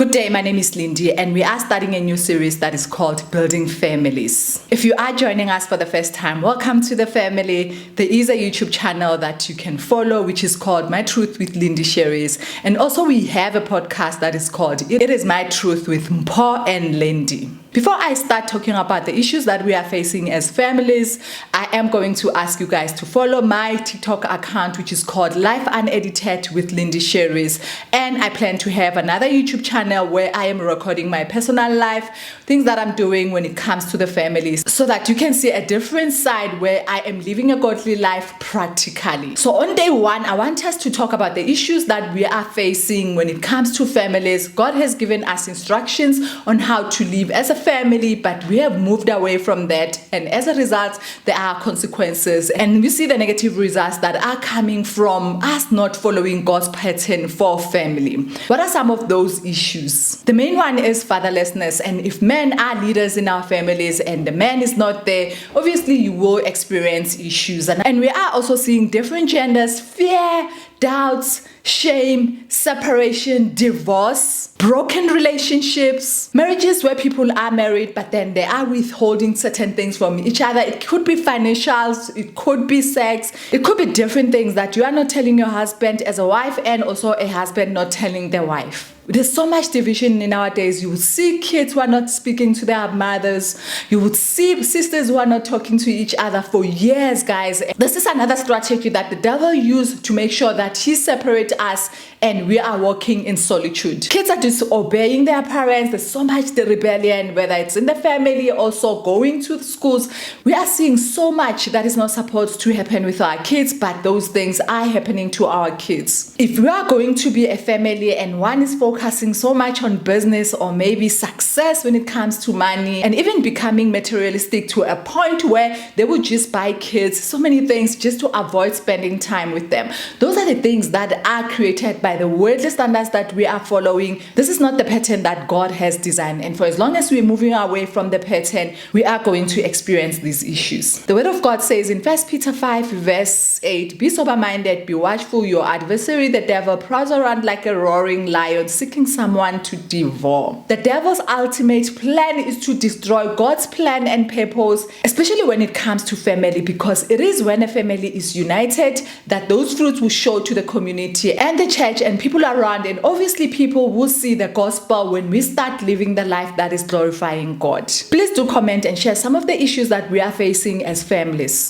Good day, my name is Lindy and we are starting a new series that is called Building Families. If you are joining us for the first time, welcome to the family. There is a YouTube channel that you can follow which is called My Truth with Lindy Sherries, and also we have a podcast that is called It Is My Truth with Mpho and Lindy. Before I start talking about the issues that we are facing as families, I am going to ask you guys to follow my TikTok account which is called Life Unedited with Lindy Sherries, and I plan to have another YouTube channel where I am recording my personal life, things that I'm doing when it comes to the families, so that you can see a different side where I am living a godly life practically. So on day one, I want us to talk about the issues that we are facing when it comes to families. God has given us instructions on how to live as a family, but we have moved away from that, and as a result there are consequences, and we see the negative results that are coming from us not following God's pattern for family. What are some of those issues? The main one is fatherlessness, and if men are leaders in our families and the man is not there, obviously you will experience issues. And we are also seeing different genders, fear, doubts, shame, separation, divorce, broken relationships, marriages where people are married but then they are withholding certain things from each other. It could be financials, it could be sex, it could be different things that you are not telling your husband as a wife, and also a husband not telling their wife. There's so much division in our days. You would see kids who are not speaking to their mothers. You would see sisters who are not talking to each other for years, guys. This is another strategy that the devil used to make sure that he separates us and we are walking in solitude. Kids are disobeying their parents. There's so much the rebellion, whether it's in the family, also going to schools. We are seeing so much that is not supposed to happen with our kids, but those things are happening to our kids. If we are going to be a family and one is focusing so much on business or maybe success when it comes to money, and even becoming materialistic to a point where they would just buy kids so many things just to avoid spending time with them, those are the things that are created by the worldly standards that we are following. This is not the pattern that God has designed, and for as long as we're moving away from the pattern, we are going to experience these issues. The word of God says in 1 Peter 5 verse 8, "Be sober-minded, be watchful. Your adversary the devil prowls around like a roaring lion, seeking someone to devour." The devil's ultimate plan is to destroy God's plan and purpose, especially when it comes to family, because it is when a family is united that those fruits will show to the community and the church and people around, and obviously people will see the gospel when we start living the life that is glorifying God. Please do comment and share some of the issues that we are facing as families.